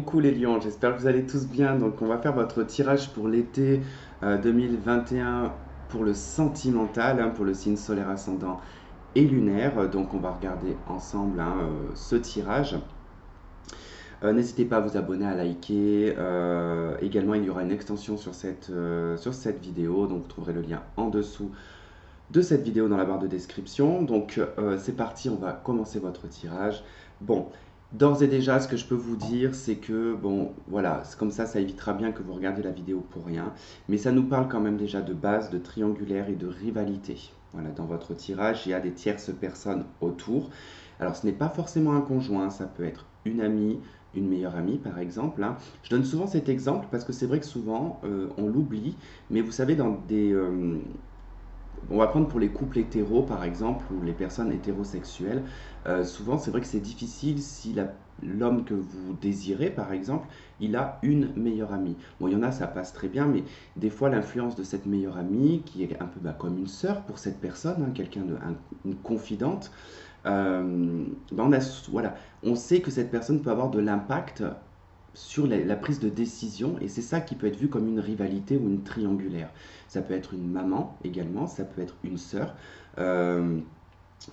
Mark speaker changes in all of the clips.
Speaker 1: Coucou les lions, j'espère que vous allez tous bien. Donc on va faire votre tirage pour l'été 2021 pour le sentimental, pour le signe solaire ascendant et lunaire. Donc on va regarder ensemble ce tirage. N'hésitez pas à vous abonner, à liker. Également il y aura une extension sur cette vidéo, donc vous trouverez le lien en dessous de cette vidéo dans la barre de description. Donc c'est parti, on va commencer votre tirage. Bon, d'ores et déjà, ce que je peux vous dire, c'est que, bon, voilà, c'est comme ça évitera bien que vous regardiez la vidéo pour rien. Mais ça nous parle quand même déjà de base, de triangulaire et de rivalité. Voilà, dans votre tirage, il y a des tierces personnes autour. Alors, ce n'est pas forcément un conjoint, ça peut être une amie, une meilleure amie par exemple. Je donne souvent cet exemple parce que c'est vrai que souvent on l'oublie, mais vous savez, on va prendre pour les couples hétéros par exemple, ou les personnes hétérosexuelles. Souvent c'est vrai que c'est difficile si l'homme que vous désirez par exemple, il a une meilleure amie. Bon, il y en a, ça passe très bien, mais des fois l'influence de cette meilleure amie, qui est un peu comme une sœur pour cette personne, une confidente, voilà, on sait que cette personne peut avoir de l'impact sur la prise de décision, et c'est ça qui peut être vu comme une rivalité ou une triangulaire. Ça peut être une maman également, ça peut être une sœur. Euh,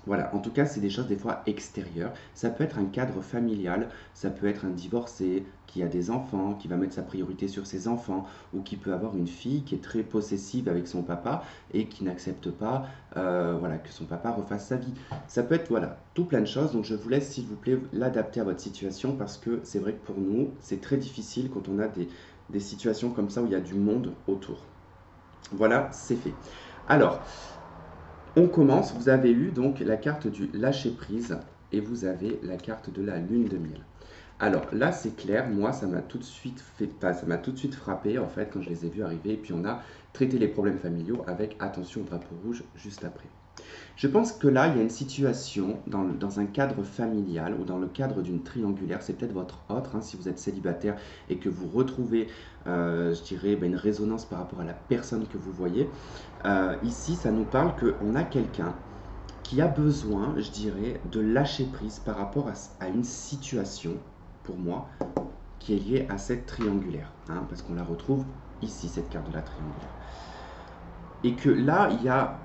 Speaker 1: voilà, en tout cas, c'est des choses des fois extérieures. Ça peut être un cadre familial, ça peut être un divorcé qui a des enfants, qui va mettre sa priorité sur ses enfants, ou qui peut avoir une fille qui est très possessive avec son papa et qui n'accepte pas voilà, que son papa refasse sa vie. Ça peut être voilà, tout plein de choses, donc je vous laisse s'il vous plaît l'adapter à votre situation parce que c'est vrai que pour nous, c'est très difficile quand on a des situations comme ça où il y a du monde autour. Voilà, c'est fait. Alors, on commence, vous avez eu donc la carte du lâcher prise et vous avez la carte de la lune de miel. Alors là c'est clair, moi ça m'a tout de suite ça m'a tout de suite frappé en fait quand je les ai vus arriver et puis on a traité les problèmes familiaux avec attention au drapeau rouge juste après. Je pense que là, il y a une situation dans un cadre familial ou dans le cadre d'une triangulaire, c'est peut-être votre autre, si vous êtes célibataire et que vous retrouvez, je dirais, une résonance par rapport à la personne que vous voyez. Ici, ça nous parle qu'on a quelqu'un qui a besoin, je dirais, de lâcher prise par rapport à une situation, pour moi, qui est liée à cette triangulaire, parce qu'on la retrouve ici, cette carte de la triangulaire. Et que là, il y a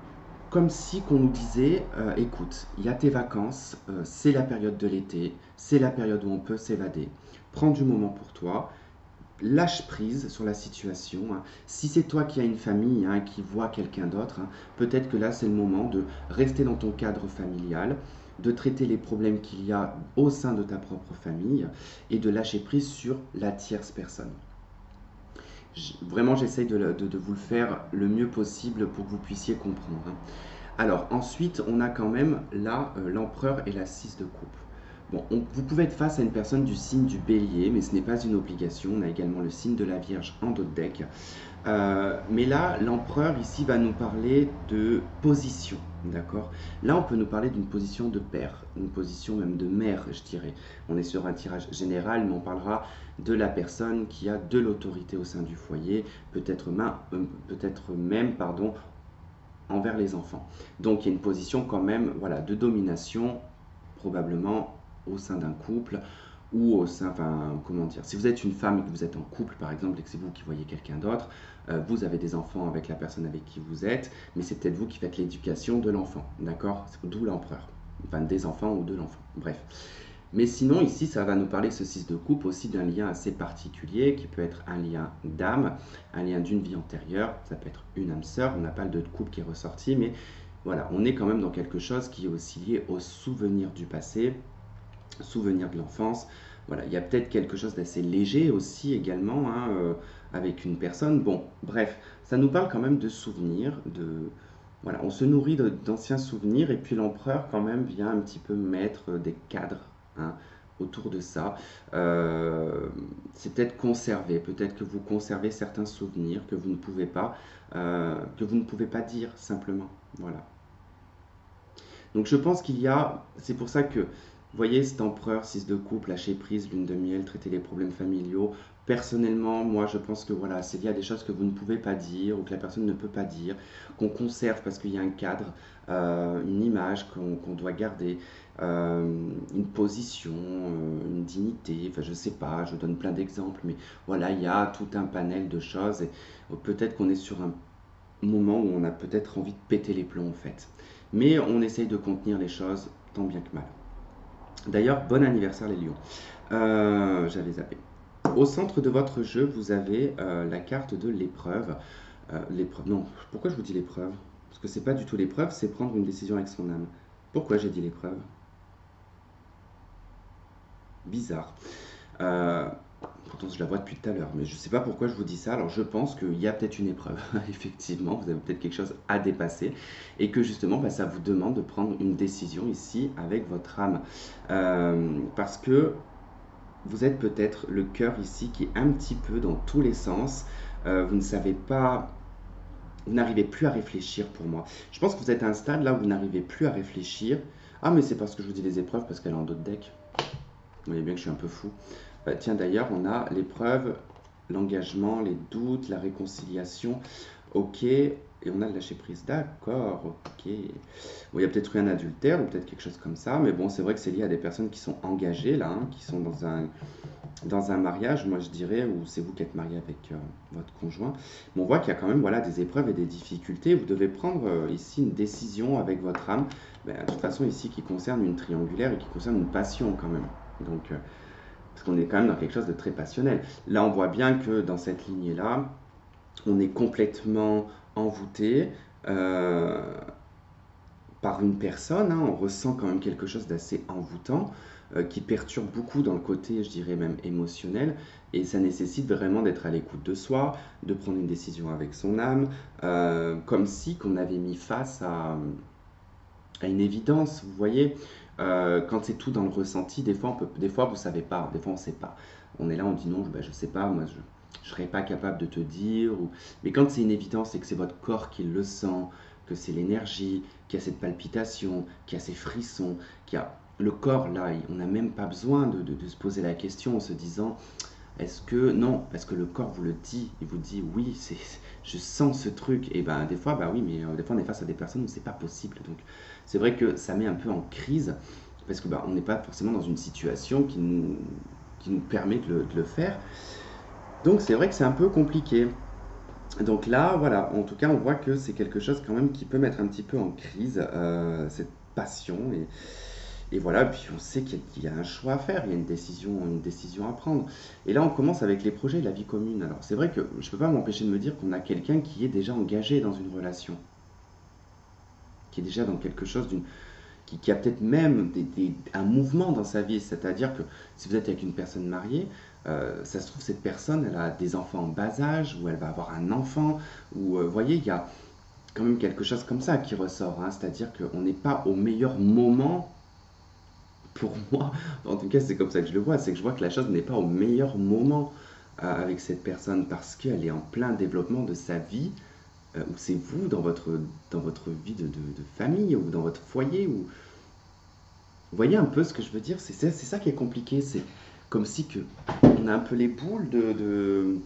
Speaker 1: comme si qu'on nous disait, écoute, il y a tes vacances, c'est la période de l'été, c'est la période où on peut s'évader. Prends du moment pour toi, lâche prise sur la situation. Si c'est toi qui as une famille, qui voit quelqu'un d'autre, peut-être que là c'est le moment de rester dans ton cadre familial, de traiter les problèmes qu'il y a au sein de ta propre famille et de lâcher prise sur la tierce personne. Vraiment, j'essaye de vous le faire le mieux possible pour que vous puissiez comprendre. Alors, ensuite, on a quand même là l'empereur et la 6 de coupe. Bon, vous pouvez être face à une personne du signe du bélier, mais ce n'est pas une obligation. On a également le signe de la Vierge en dos de deck. Mais là, l'empereur ici va nous parler de position, d'accord? Là, on peut nous parler d'une position de père, une position même de mère, je dirais. On est sur un tirage général, mais on parlera de la personne qui a de l'autorité au sein du foyer, peut-être même, pardon, envers les enfants. Donc, il y a une position quand même, voilà, de domination, probablement au sein d'un couple ou au sein, enfin, comment dire, si vous êtes une femme et que vous êtes en couple par exemple et que c'est vous qui voyez quelqu'un d'autre, vous avez des enfants avec la personne avec qui vous êtes, mais c'est peut-être vous qui faites l'éducation de l'enfant, d'accord? D'où l'empereur, enfin des enfants ou de l'enfant, bref. Mais sinon, ici, ça va nous parler, ce 6 de coupe, aussi d'un lien assez particulier qui peut être un lien d'âme, un lien d'une vie antérieure, ça peut être une âme sœur, on n'a pas le 2 de coupe qui est ressorti, mais voilà, on est quand même dans quelque chose qui est aussi lié au souvenir du passé, souvenir de l'enfance. Voilà, il y a peut-être quelque chose d'assez léger aussi également avec une personne. Bon, bref, ça nous parle quand même de souvenirs, voilà, on se nourrit d'anciens souvenirs et puis l'empereur quand même vient un petit peu mettre des cadres hein, autour de ça. C'est peut-être que vous conservez certains souvenirs que vous ne pouvez pas dire simplement. Voilà. Donc je pense c'est pour ça que, vous voyez, cet empereur, 6 de coupe, lâcher prise, lune de miel, traiter les problèmes familiaux, Personnellement, moi, je pense que voilà, c'est lié à des choses que vous ne pouvez pas dire ou que la personne ne peut pas dire, qu'on conserve parce qu'il y a un cadre, une image qu'on doit garder, une position, une dignité. Enfin, je sais pas, je donne plein d'exemples, mais voilà, il y a tout un panel de choses et peut-être qu'on est sur un moment où on a peut-être envie de péter les plombs en fait. Mais on essaye de contenir les choses tant bien que mal. D'ailleurs, bon anniversaire les lions. J'avais zappé. Au centre de votre jeu, vous avez la carte de l'épreuve. L'épreuve. Non, pourquoi je vous dis l'épreuve? Parce que c'est pas du tout l'épreuve, c'est prendre une décision avec son âme. Pourquoi j'ai dit l'épreuve? Bizarre. Euh, Pourtant, je la vois depuis tout à l'heure, mais je ne sais pas pourquoi je vous dis ça. Alors, je pense qu'il y a peut-être une épreuve, effectivement, vous avez peut-être quelque chose à dépasser, et que justement, bah, ça vous demande de prendre une décision ici avec votre âme. Parce que vous êtes peut-être le cœur ici qui est un petit peu dans tous les sens. Vous ne savez pas, vous n'arrivez plus à réfléchir pour moi. Je pense que vous êtes à un stade là où vous n'arrivez plus à réfléchir. Ah, mais c'est parce que je vous dis les épreuves, parce qu'elle est en d'autres decks. Vous voyez bien que je suis un peu fou. Tiens, d'ailleurs, on a l'épreuve, l'engagement, les doutes, la réconciliation. Ok. Et on a le lâcher prise. D'accord, ok. Bon, il y a peut-être eu un adultère ou peut-être quelque chose comme ça. Mais bon, c'est vrai que c'est lié à des personnes qui sont engagées là, hein, qui sont dans un mariage, moi je dirais, ou c'est vous qui êtes marié avec votre conjoint. Mais on voit qu'il y a quand même voilà, des épreuves et des difficultés. Vous devez prendre ici une décision avec votre âme. Ben, de toute façon, ici, qui concerne une triangulaire et qui concerne une passion quand même. Donc, parce qu'on est quand même dans quelque chose de très passionnel. Là, on voit bien que dans cette lignée-là, on est complètement envoûté par une personne, hein, on ressent quand même quelque chose d'assez envoûtant, qui perturbe beaucoup dans le côté, je dirais même émotionnel, et ça nécessite vraiment d'être à l'écoute de soi, de prendre une décision avec son âme, comme si qu'on avait mis face à une évidence, vous voyez. Quand c'est tout dans le ressenti, des fois vous savez pas, des fois on sait pas. On est là, on dit non, ben, je sais pas, moi je serais pas capable de te dire. Mais quand c'est une évidence et que c'est votre corps qui le sent, que c'est l'énergie, qu'il y a cette palpitation, qu'il y a ces frissons, qu'il y a le corps là, on n'a même pas besoin de se poser la question en se disant est-ce que non, parce que le corps vous le dit, il vous dit oui, je sens ce truc. Et ben des fois, bah oui, mais des fois on est face à des personnes où c'est pas possible. Donc c'est vrai que ça met un peu en crise parce que bah, on n'est pas forcément dans une situation qui nous permet de le faire. Donc c'est vrai que c'est un peu compliqué. Donc là, voilà, en tout cas, on voit que c'est quelque chose quand même qui peut mettre un petit peu en crise cette passion et voilà, puis on sait qu'il y a un choix à faire, il y a une décision à prendre. Et là, on commence avec les projets et la vie commune. Alors, c'est vrai que je ne peux pas m'empêcher de me dire qu'on a quelqu'un qui est déjà engagé dans une relation, qui est déjà dans quelque chose qui a peut-être même un mouvement dans sa vie. C'est-à-dire que si vous êtes avec une personne mariée, ça se trouve, cette personne, elle a des enfants en bas âge, ou elle va avoir un enfant, ou vous voyez, il y a quand même quelque chose comme ça qui ressort. Hein. C'est-à-dire qu'on n'est pas au meilleur moment pour moi, en tout cas c'est comme ça que je le vois, c'est que je vois que la chose n'est pas au meilleur moment avec cette personne parce qu'elle est en plein développement de sa vie, ou c'est vous dans votre vie de famille ou dans votre foyer. Ou... Vous voyez un peu ce que je veux dire, c'est ça qui est compliqué, c'est comme si que on a un peu les boules de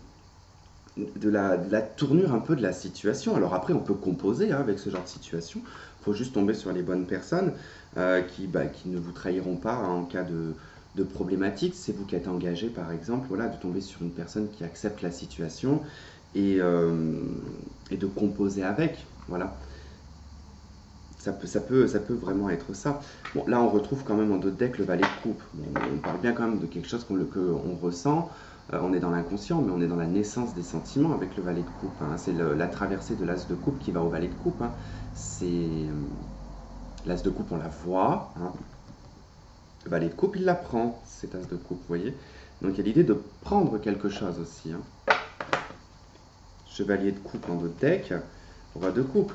Speaker 1: la tournure un peu de la situation. Alors après, on peut composer hein, avec ce genre de situation. Il faut juste tomber sur les bonnes personnes qui ne vous trahiront pas hein, en cas de problématique. C'est vous qui êtes engagé, par exemple, voilà, de tomber sur une personne qui accepte la situation et de composer avec. Voilà. Ça peut vraiment être ça. Bon, là, on retrouve quand même en d'autres decks le valet de coupe. Bon, on parle bien quand même de quelque chose qu'on ressent. On est dans l'inconscient, mais on est dans la naissance des sentiments avec le valet de coupe. Hein. C'est la traversée de l'as de coupe qui va au valet de coupe. Hein. C'est l'as de coupe, on la voit. Hein. Le valet de coupe, il la prend, cet as de coupe, vous voyez. Donc il y a l'idée de prendre quelque chose aussi. Hein. Chevalier de coupe en d'autres decks. Roi de coupe.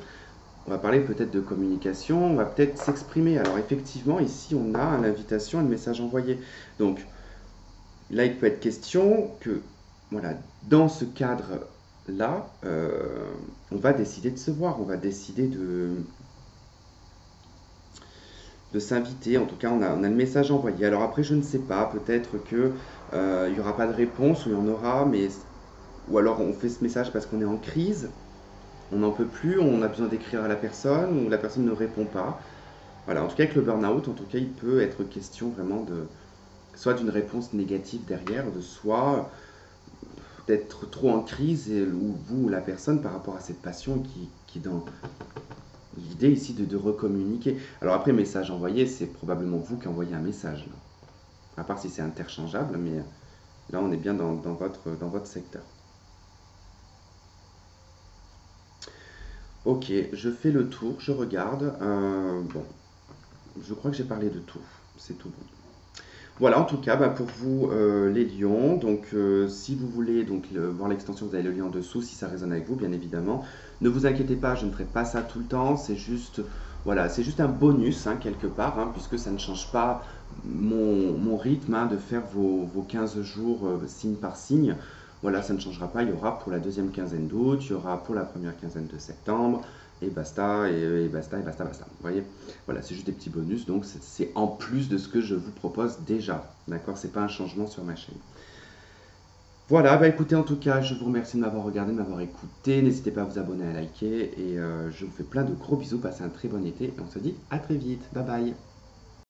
Speaker 1: On va parler peut-être de communication, on va peut-être s'exprimer. Alors effectivement, ici, on a l'invitation et le message envoyé. Donc là, il peut être question que, voilà, dans ce cadre-là, on va décider de se voir, on va décider de s'inviter. En tout cas, on a le message envoyé. Alors après, je ne sais pas, peut-être que Il n'y aura pas de réponse, ou il y en aura, mais ou alors on fait ce message parce qu'on est en crise, on n'en peut plus, on a besoin d'écrire à la personne, ou la personne ne répond pas. Voilà, en tout cas avec le burn-out, en tout cas il peut être question vraiment de soit d'une réponse négative derrière, de soit d'être trop en crise, ou vous ou la personne par rapport à cette passion qui est dans l'idée ici de recommuniquer. Alors après, message envoyé, c'est probablement vous qui envoyez un message, là. À part si c'est interchangeable, mais là on est bien dans votre secteur. Ok, je fais le tour, je regarde. Bon, je crois que j'ai parlé de tout. C'est tout bon. Voilà, en tout cas, bah, pour vous, les lions. Donc, si vous voulez voir l'extension, vous avez le lien en dessous, si ça résonne avec vous, bien évidemment. Ne vous inquiétez pas, je ne ferai pas ça tout le temps. C'est juste, voilà, c'est juste un bonus, hein, quelque part, hein, puisque ça ne change pas mon rythme, hein, de faire vos 15 jours signe par signe. Voilà, ça ne changera pas. Il y aura pour la deuxième quinzaine d'août, il y aura pour la première quinzaine de septembre, et basta, et basta, et basta, basta. Vous voyez? Voilà, c'est juste des petits bonus, donc c'est en plus de ce que je vous propose déjà. D'accord? C'est pas un changement sur ma chaîne. Voilà, bah écoutez, en tout cas, je vous remercie de m'avoir regardé, de m'avoir écouté. N'hésitez pas à vous abonner, à liker, et je vous fais plein de gros bisous. Passez un très bon été, et on se dit à très vite. Bye bye.